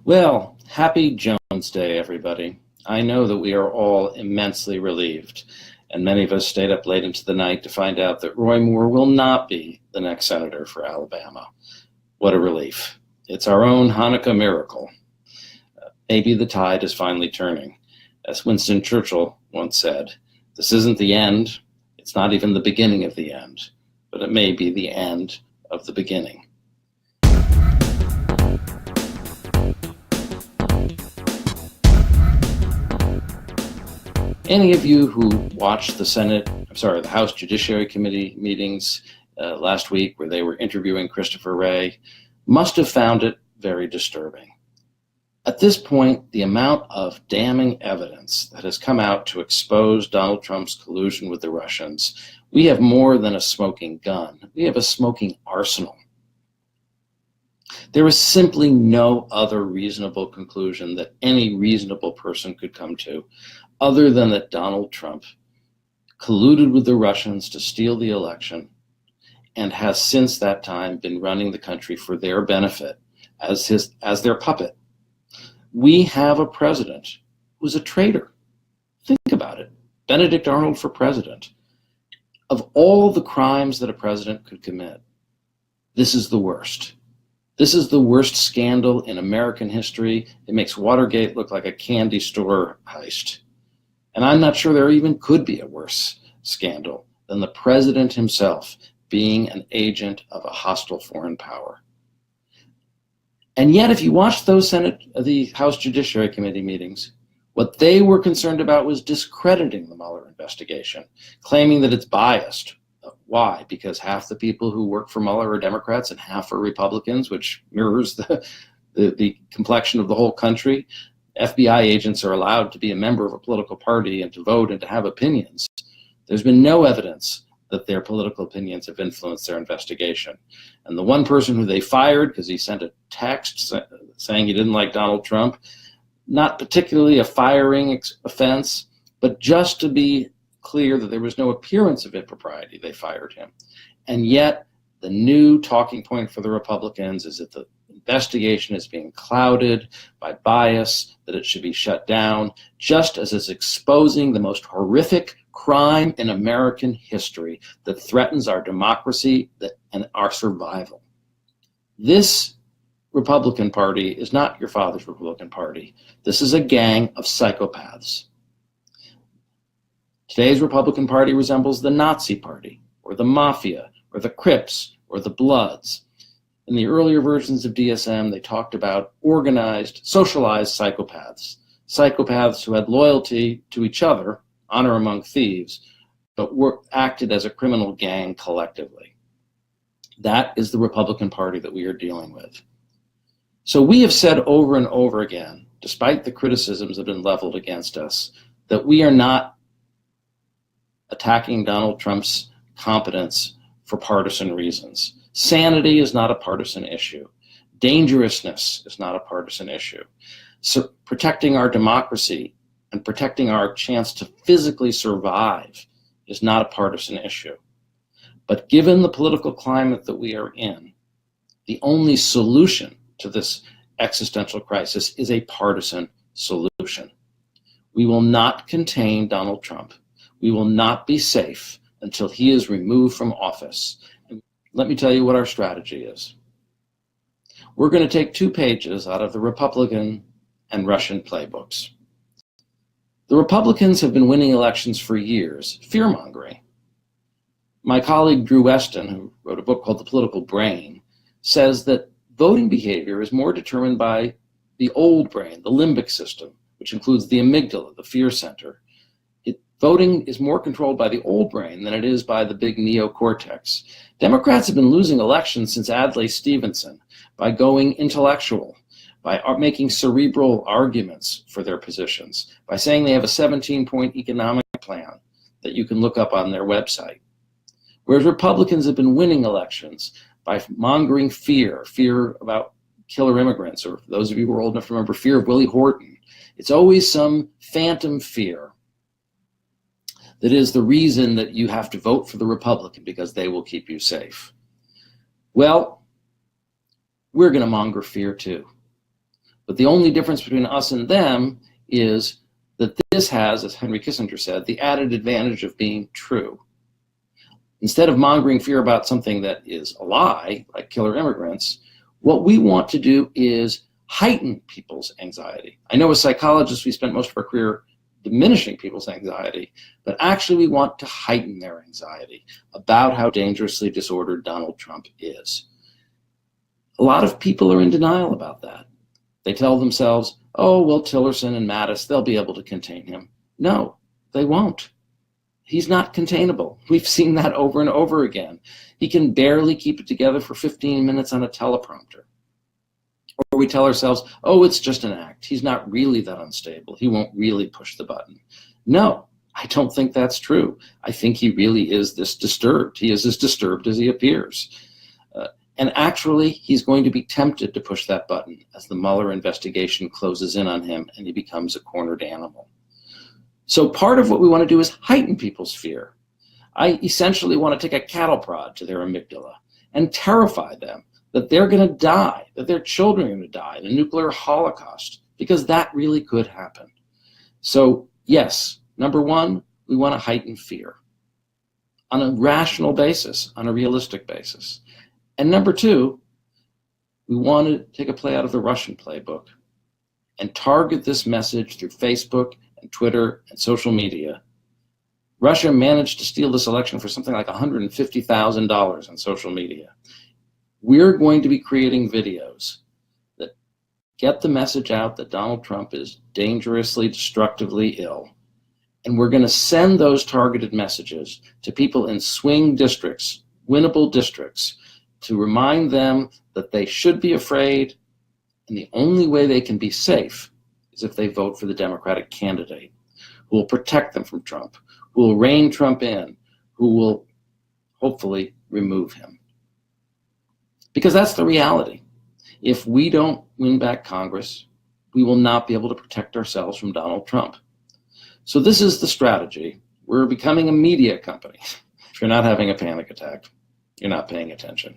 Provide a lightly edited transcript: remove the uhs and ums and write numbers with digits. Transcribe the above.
Well, happy Jones Day, everybody. I know that we are all immensely relieved, and many of us stayed up late into the night to find out that Roy Moore will not be the next senator for Alabama. What a relief. It's our own Hanukkah miracle. Maybe the tide is finally turning. As Winston Churchill once said, this isn't the end, it's not even the beginning of the end, but it may be the end of the beginning. Any of you who watched the House Judiciary Committee meetings last week where they were interviewing Christopher Wray must have found it very disturbing. At this point, the amount of damning evidence that has come out to expose Donald Trump's collusion with the Russians, we have more than a smoking gun. We have a smoking arsenal. There is simply no other reasonable conclusion that any reasonable person could come to other than that Donald Trump colluded with the Russians to steal the election and has since that time been running the country for their benefit as their puppet. We have a president who's a traitor. Think about it. Benedict Arnold for president. Of all the crimes that a president could commit, this is the worst. This is the worst scandal in American history. It makes Watergate look like a candy store heist. And I'm not sure there even could be a worse scandal than the president himself being an agent of a hostile foreign power. And yet, if you watch the House Judiciary Committee meetings, what they were concerned about was discrediting the Mueller investigation, claiming that it's biased. Why? Because half the people who work for Mueller are Democrats and half are Republicans, which mirrors the complexion of the whole country. FBI agents are allowed to be a member of a political party and to vote and to have opinions. There's been no evidence that their political opinions have influenced their investigation. And the one person who they fired because he sent a text saying he didn't like Donald Trump, not particularly a firing offense, but just to be clear that there was no appearance of impropriety, they fired him. And yet the new talking point for the Republicans is that the investigation is being clouded by bias, that it should be shut down, just as it's exposing the most horrific crime in American history that threatens our democracy and our survival. This Republican Party is not your father's Republican Party. This is a gang of psychopaths. Today's Republican Party resembles the Nazi Party, or the Mafia, or the Crips, or the Bloods. In the earlier versions of DSM, they talked about organized, socialized psychopaths, psychopaths who had loyalty to each other, honor among thieves, but acted as a criminal gang collectively. That is the Republican Party that we are dealing with. So we have said over and over again, despite the criticisms that have been leveled against us, that we are not attacking Donald Trump's competence for partisan reasons. Sanity is not a partisan issue. Dangerousness is not a partisan issue. So protecting our democracy and protecting our chance to physically survive is not a partisan issue. But given the political climate that we are in, the only solution to this existential crisis is a partisan solution. We will not contain Donald Trump. We will not be safe until he is removed from office. And let me tell you what our strategy is. We're going to take 2 pages out of the Republican and Russian playbooks. The Republicans have been winning elections for years, fear-mongering. My colleague Drew Weston, who wrote a book called The Political Brain, says that voting behavior is more determined by the old brain, the limbic system, which includes the amygdala, the fear center. Voting is more controlled by the old brain than it is by the big neocortex. Democrats have been losing elections since Adlai Stevenson by going intellectual, by making cerebral arguments for their positions, by saying they have a 17-point economic plan that you can look up on their website. Whereas Republicans have been winning elections by mongering fear about killer immigrants, or for those of you who are old enough to remember, fear of Willie Horton. It's always some phantom fear that is the reason that you have to vote for the Republican, because they will keep you safe. Well, we're going to monger fear too. But the only difference between us and them is that this has, as Henry Kissinger said, the added advantage of being true. Instead of mongering fear about something that is a lie, like killer immigrants, what we want to do is heighten people's anxiety. I know as psychologists, we spent most of our career diminishing people's anxiety, but actually we want to heighten their anxiety about how dangerously disordered Donald Trump is. A lot of people are in denial about that. They tell themselves, oh, well, Tillerson and Mattis, they'll be able to contain him. No, they won't. He's not containable. We've seen that over and over again. He can barely keep it together for 15 minutes on a teleprompter. Or we tell ourselves, oh, it's just an act. He's not really that unstable. He won't really push the button. No, I don't think that's true. I think he really is this disturbed. He is as disturbed as he appears. And actually, he's going to be tempted to push that button as the Mueller investigation closes in on him and he becomes a cornered animal. So part of what we want to do is heighten people's fear. I essentially want to take a cattle prod to their amygdala and terrify them that they're going to die, that their children are going to die in a nuclear holocaust, because that really could happen. So yes, number one, we want to heighten fear on a rational basis, on a realistic basis. And number two, we want to take a play out of the Russian playbook and target this message through Facebook and Twitter and social media. Russia managed to steal this election for something like $150,000 on social media. We're going to be creating videos that get the message out that Donald Trump is dangerously, destructively ill. And we're going to send those targeted messages to people in swing districts, winnable districts, to remind them that they should be afraid, and the only way they can be safe is if they vote for the Democratic candidate who will protect them from Trump, who will rein Trump in, who will hopefully remove him. Because that's the reality. If we don't win back Congress, we will not be able to protect ourselves from Donald Trump. So this is the strategy. We're becoming a media company. If you're not having a panic attack, you're not paying attention.